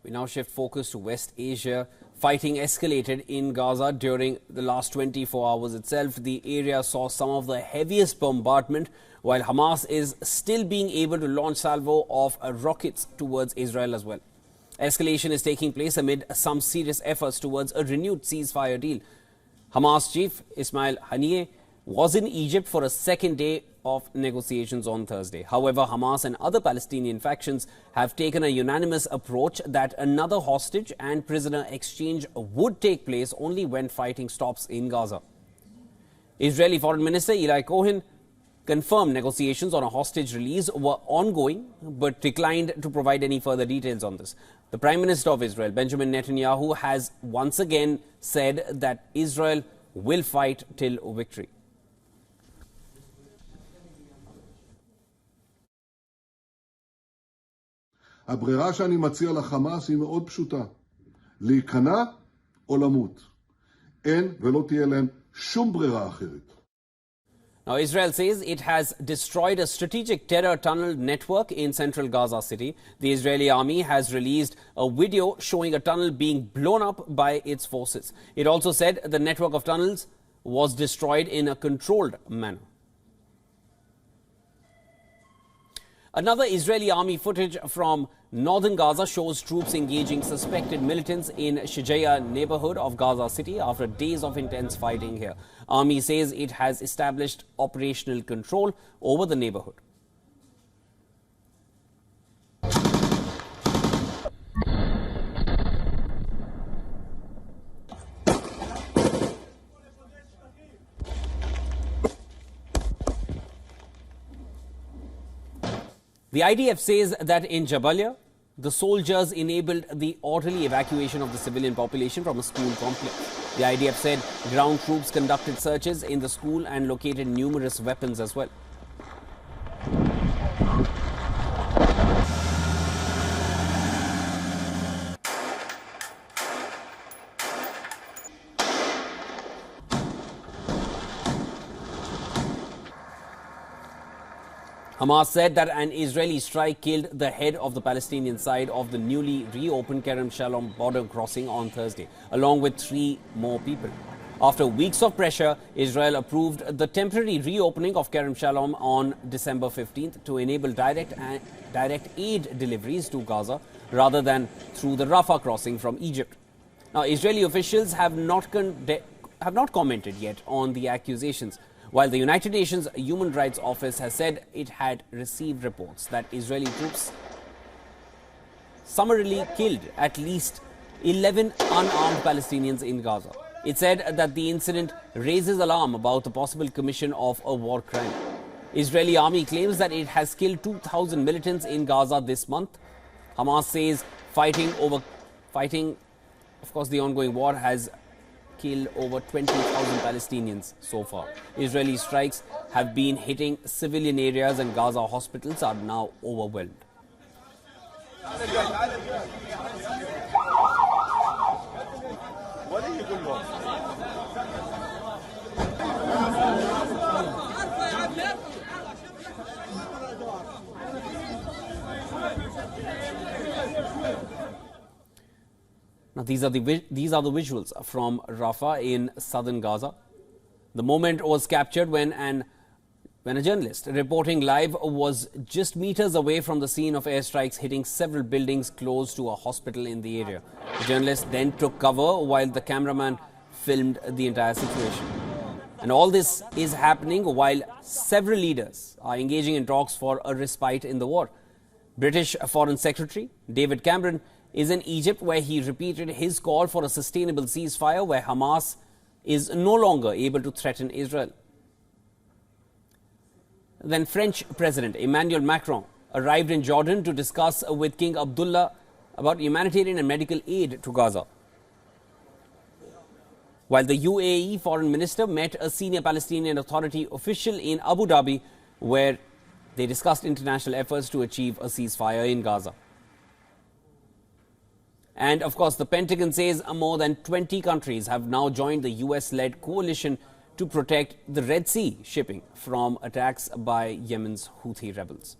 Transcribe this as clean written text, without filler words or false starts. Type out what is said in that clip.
We now shift focus to West Asia. Fighting escalated in Gaza during the last 24 hours itself. The area saw some of the heaviest bombardment, while Hamas is still being able to launch salvo of rockets towards Israel as well. Escalation is taking place amid some serious efforts towards a renewed ceasefire deal. Hamas chief Ismail Haniyeh was in Egypt for a second day of negotiations on Thursday. However, Hamas and other Palestinian factions have taken a unanimous approach that another hostage and prisoner exchange would take place only when fighting stops in Gaza. Israeli Foreign Minister Eli Cohen confirmed negotiations on a hostage release were ongoing but declined to provide any further details on this. The Prime Minister of Israel, Benjamin Netanyahu, has once again said that Israel will fight till victory. הברירה שאני מציע לחמאס היא מאוד פשוטה. להיכנע או למות. אין ולא תהיה להם שום ברירה אחרת. Now, Israel says it has destroyed a strategic terror tunnel network in central Gaza City. The Israeli army has released a video showing a tunnel being blown up by its forces. It also said the network of tunnels was destroyed in a controlled manner. Another Israeli army footage from northern Gaza shows troops engaging suspected militants in Shijaya neighborhood of Gaza City after days of intense fighting here. Army says it has established operational control over the neighborhood. The IDF says that in Jabalia, the soldiers enabled the orderly evacuation of the civilian population from a school complex. The IDF said ground troops conducted searches in the school and located numerous weapons as well. Hamas said that an Israeli strike killed the head of the Palestinian side of the newly reopened Kerem Shalom border crossing on Thursday, along with 3 more people. After weeks of pressure, Israel approved the temporary reopening of Kerem Shalom on December 15th to enable direct aid deliveries to Gaza rather than through the Rafah crossing from Egypt. Now, Israeli officials have not commented yet on the accusations, while the United Nations Human Rights Office has said it had received reports that Israeli troops summarily killed at least 11 unarmed Palestinians in Gaza. It said that the incident raises alarm about the possible commission of a war crime. Israeli army claims that it has killed 2,000 militants in Gaza this month. Hamas says fighting, of course, the ongoing war has killed over 20,000 Palestinians so far. Israeli strikes have been hitting civilian areas and Gaza hospitals are now overwhelmed. Now, these are the visuals from Rafah in southern Gaza. The moment was captured when a journalist reporting live was just meters away from the scene of airstrikes hitting several buildings close to a hospital in the area. The journalist then took cover while the cameraman filmed the entire situation. And all this is happening while several leaders are engaging in talks for a respite in the war. British Foreign Secretary David Cameron is in Egypt, where he repeated his call for a sustainable ceasefire where Hamas is no longer able to threaten Israel. Then French President Emmanuel Macron arrived in Jordan to discuss with King Abdullah about humanitarian and medical aid to Gaza, while the UAE Foreign Minister met a senior Palestinian Authority official in Abu Dhabi, where they discussed international efforts to achieve a ceasefire in Gaza. And of course, the Pentagon says more than 20 countries have now joined the US-led coalition to protect the Red Sea shipping from attacks by Yemen's Houthi rebels.